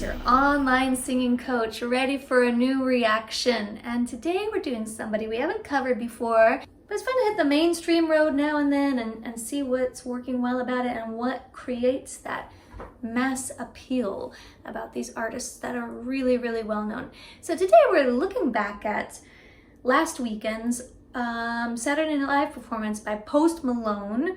your online singing coach, ready for a new reaction. And today we're doing somebody we haven't covered before, but it's fun to hit the mainstream road now and then and see what's working well about it and what creates that mass appeal about these artists that are really, really well known. So today we're looking back at last weekend's Saturday Night Live performance by Malone,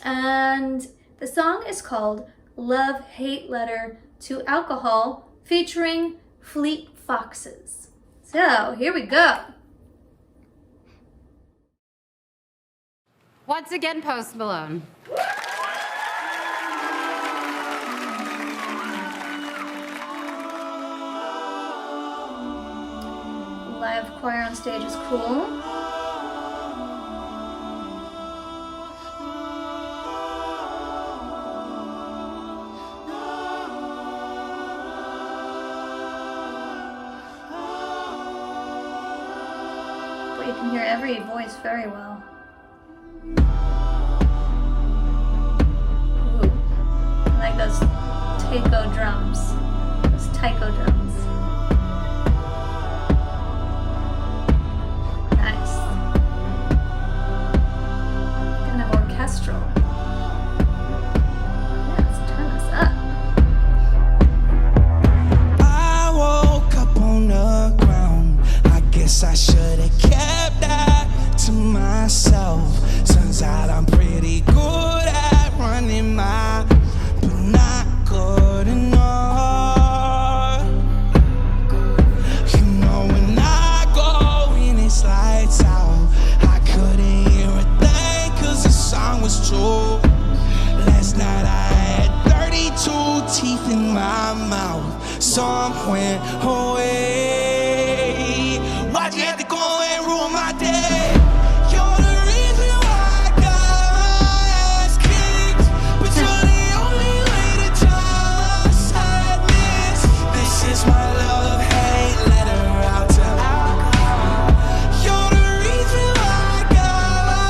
and the song is called Love Hate Letter to Alcohol, featuring Fleet Foxes. So here we go. Once again, Malone. Live choir on stage is cool. But you can hear every voice very well. Ooh, I like those taiko drums. Those taiko drums. Orchestral. Yeah, let's turn this up. I woke up on the ground. I guess I should have kept that to myself. Turns out I'm pretty good at running my, but not good enough. You know when I go in, it's lights out. I couldn't hear a thing 'cause the song was true. Last night I had 32 teeth in my mouth. Some went away. Why'd you have to go and ruin my day? You're the reason why I got my ass kicked, but you're the only way to tell my sadness. This is my love-hate letter out to alcohol. You're the reason why I got my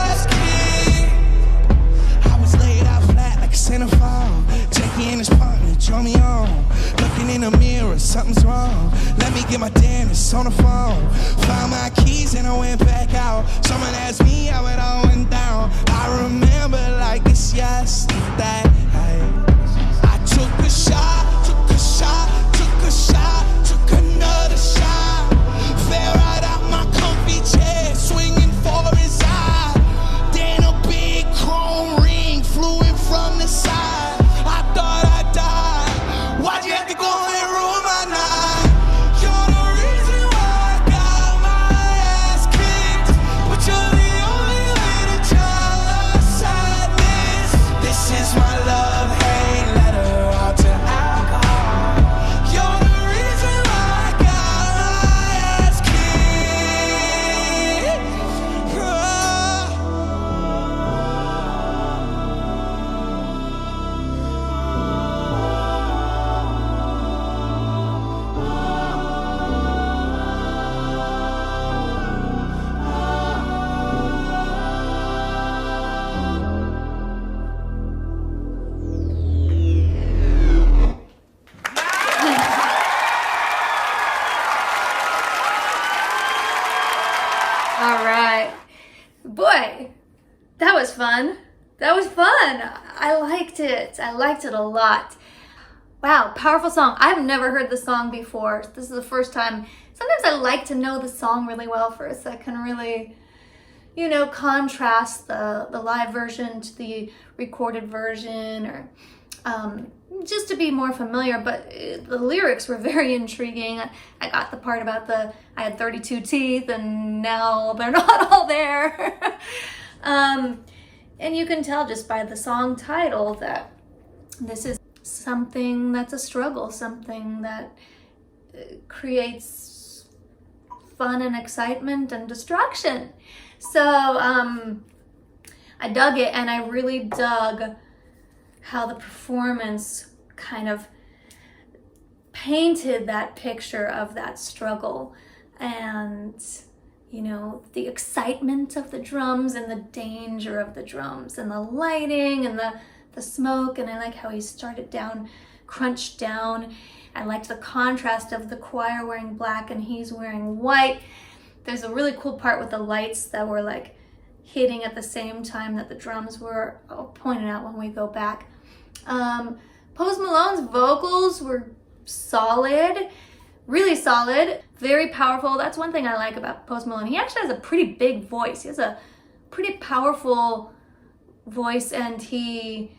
ass kicked. I was laid out flat like a centerfold. Jackie and his partner drove me on. Looking in the mirror, something's wrong. Let me get my dentist on the phone. Found my keys and I went back out. Someone asked me how it all went down. I remember like it's yesterday. I took a shot, took a shot, took a shot, took another shot. Fell right out my comfy chair, swinging for his eye. Then a big chrome ring flew in from the side. I thought I died. Why'd you have to go and ruin my night? You're the reason why I got my ass kicked, but you're the only way to tell us sadness. This is my love-hate letter out to alcohol. You're the reason why I got my ass kicked. All right. Boy, that was fun. That was fun. I liked it. I liked it a lot. Wow, powerful song. I've never heard the song before. This is the first time. Sometimes I like to know the song really well first. I can really, contrast the live version to the recorded version, or just to be more familiar. But the lyrics were very intriguing. I got the part about I had 32 teeth and now they're not all there. And you can tell just by the song title that this is something that's a struggle, something that creates fun and excitement and distraction. So I dug it, and I really dug how the performance kind of painted that picture of that struggle, and the excitement of the drums and the danger of the drums and the lighting and the smoke. And I like how he started down crunched down. I liked the contrast of the choir wearing black and he's wearing white. There's a really cool part with the lights that were like hitting at the same time that the drums were. I'll point it out when we go back. Post Malone's vocals were solid, really solid, very powerful. That's one thing I like about Post Malone. He actually has a pretty big voice. He has a pretty powerful voice, and he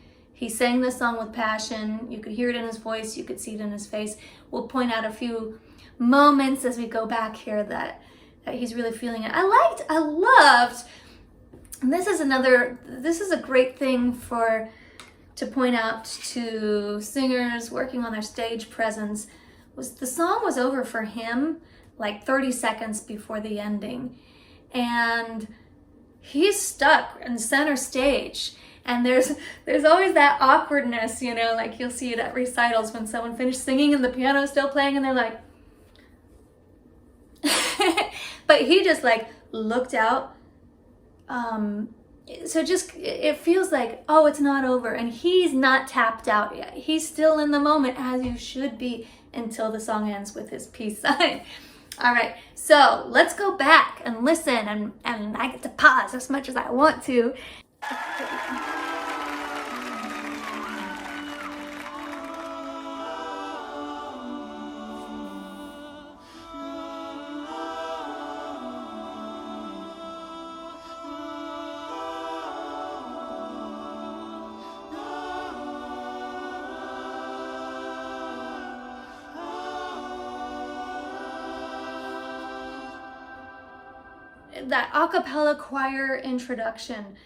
sang this song with passion. You could hear it in his voice, you could see it in his face. We'll point out a few moments as we go back here that he's really feeling it. I loved, and this is a great thing to point out to singers working on their stage presence, was the song was over for him like 30 seconds before the ending. And he's stuck in center stage. And there's always that awkwardness, you know, like you'll see it at recitals when someone finished singing and the piano's still playing and they're like, but he just like looked out. So just, it feels like, oh, it's not over, and he's not tapped out yet. He's still in the moment, as you should be, until the song ends with his peace sign. All right, so let's go back and listen, and I get to pause as much as I want to. That a cappella choir introduction.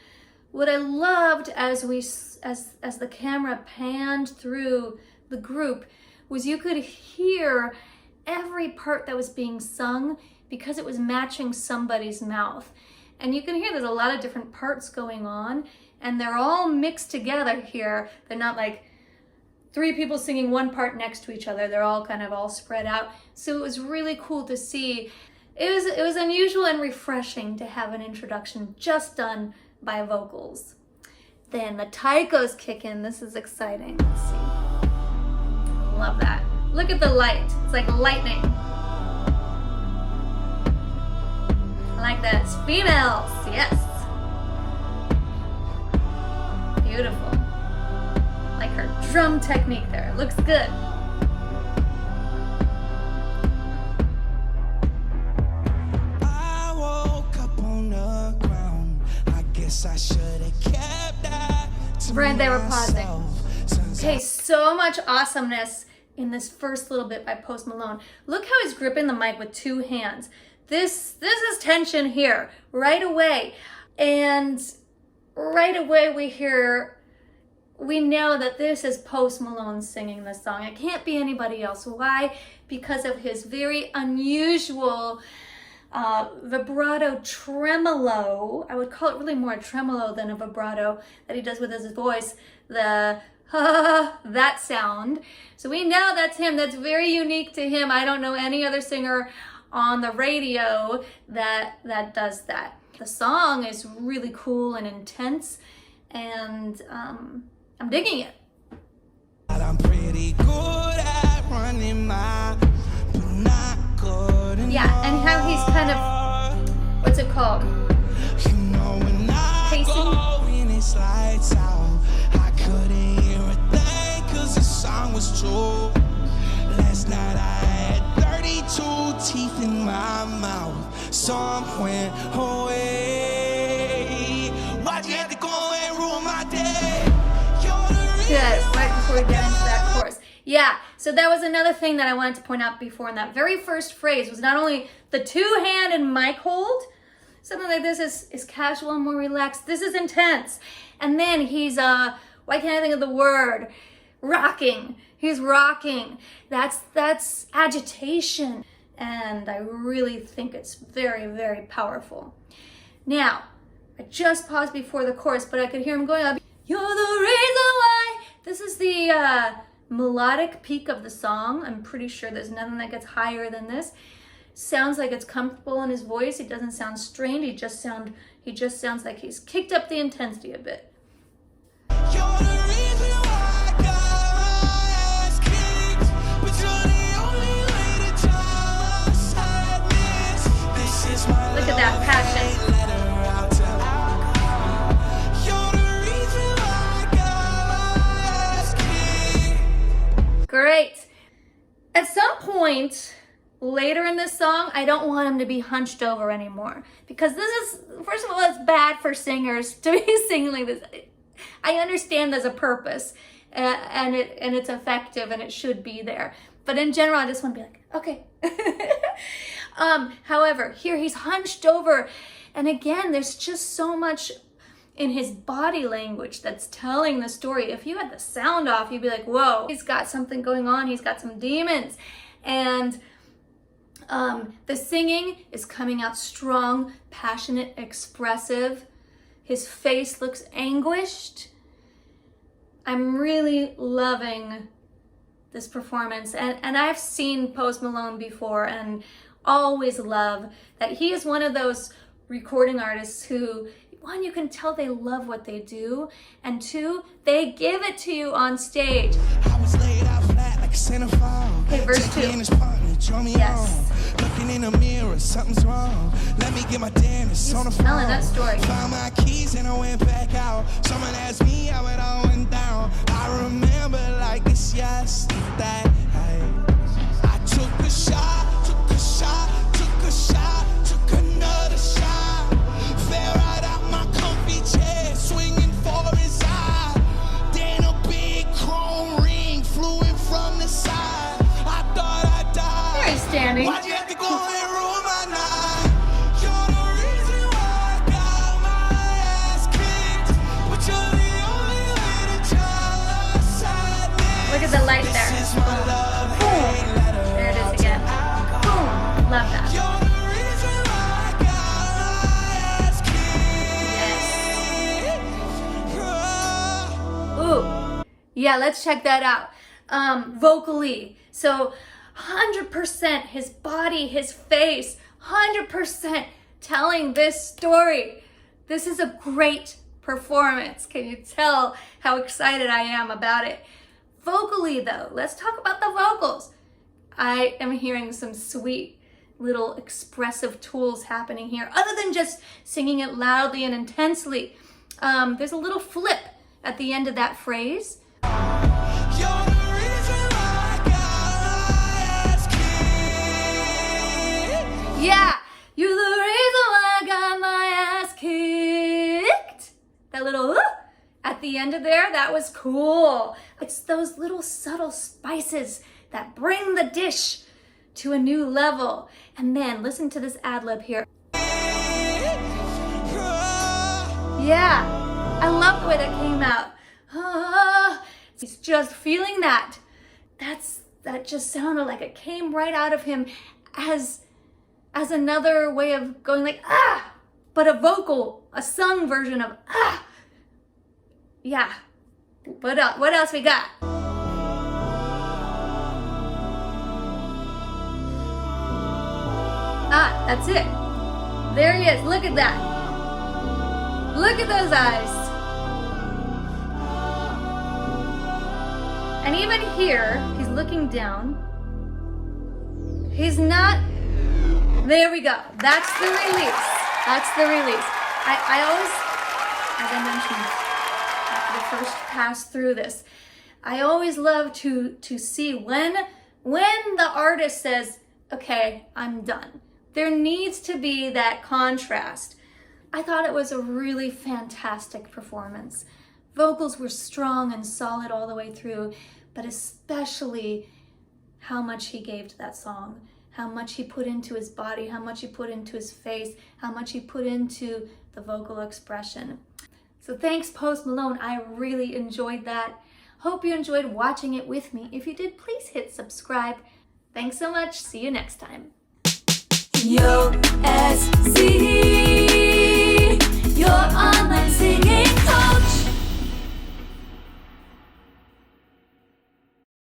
What I loved as the camera panned through the group was you could hear every part that was being sung because it was matching somebody's mouth. And you can hear there's a lot of different parts going on, and they're all mixed together here. They're not like three people singing one part next to each other. They're all kind of all spread out. So it was really cool to see. It was unusual and refreshing to have an introduction just done by vocals. Then the taikos kick in. This is exciting. Let's see. Love that. Look at the light. It's like lightning. I like that. Females, yes. Beautiful. Like her drum technique there. Looks good. I should have kept that to right, they were pausing. myself. Okay, so much awesomeness in this first little bit by Post Malone. Look how he's gripping the mic with two hands. This is tension here right away. And right away we know that this is Post Malone singing this song. It can't be anybody else. Why? Because of his very unusual vibrato tremolo. I would call it really more a tremolo than a vibrato that he does with his voice. The that sound. So we know that's him. That's very unique to him. I don't know any other singer on the radio that does that. The song is really cool and intense, and I'm digging it. I'm pretty good at running my, but not good enough. Yeah, and how he's kind of, what's it called? You know when I Pacing. go and it's lights out, I couldn't hear a thing 'cause the song was true. Last night I had 32 teeth in my mouth. Some went away. Why'd you have to go and ruin my day? You're the reason Good, right before we get into that chorus. Yeah, so that was another thing that I wanted to point out before in that very first phrase was not only the two-hand and mic hold, something like this is casual and more relaxed. This is intense. And then he's, why can't I think of the word? Rocking. He's rocking. That's agitation. And I really think it's very, very powerful. Now, I just paused before the chorus, but I could hear him going up. You're the reason why. This is the melodic peak of the song. I'm pretty sure there's nothing that gets higher than this. Sounds like it's comfortable in his voice. He doesn't sound strained. He just sounds like he's kicked up the intensity a bit. You're the reason why I got my ass At some point later in this song, I don't want him to be hunched over anymore, because this is, first of all, it's bad for singers to be singing like this. I understand there's a purpose, and it's effective, and it should be there. But in general, I just want to be like, okay. However, here he's hunched over, and again, there's just so much in his body language that's telling the story. If you had the sound off, you'd be like, whoa, he's got something going on. He's got some demons. And the singing is coming out strong, passionate, expressive. His face looks anguished. I'm really loving this performance. And I've seen Post Malone before and always love that he is one of those recording artists who, one, you can tell they love what they do, and two, they give it to you on stage. I was laid out flat like a centerfold. Okay, verse 2. Yes. Looking in the mirror, something's wrong. Let me get my dentist on the phone. Telling that story. Found my keys and I went back out. Someone asked me how it all went down. I remember like it's yesterday. I took a shot, took a shot, took a shot, took another shot. Fell right out my comfy chair, swinging for his eye. Then a big chrome ring flew in from the side. I thought I died. There he's standing. Why'd you have to go and ruin my night? You're the reason why I got my ass kicked, but you're the only way to tell us sadness. Look at the light there. This is my love, Boom. hate letter. There it is again. Boom. Love that. You're the reason why I got my ass kicked. Ooh. Yeah, let's check that out. Vocally. So 100% his body, his face, 100% telling this story. This is a great performance. Can you tell how excited I am about it? Vocally though, let's talk about the vocals. I am hearing some sweet little expressive tools happening here, other than just singing it loudly and intensely. There's a little flip at the end of that phrase. You're the reason why I got my ass kicked. Yeah, you're the reason why I got my ass kicked. That little at the end of there, that was cool. It's those little subtle spices that bring the dish to a new level. And then listen to this ad-lib here. Yeah, I love the way that came out. He's just feeling that. That just sounded like it came right out of him as another way of going like, ah, but a vocal, a sung version of ah. Yeah. What else we got? Ah, that's it. There he is. Look at that. Look at those eyes. And even here, he's looking down. He's not. There we go. That's the release. That's the release. I always, as I mentioned, after the first pass through this, I always love to see when the artist says, okay, I'm done. There needs to be that contrast. I thought it was a really fantastic performance. Vocals were strong and solid all the way through, but especially how much he gave to that song, how much he put into his body, how much he put into his face, how much he put into the vocal expression. So thanks, Post Malone. I really enjoyed that. Hope you enjoyed watching it with me. If you did, please hit subscribe. Thanks so much. See you next time. Yo, SC.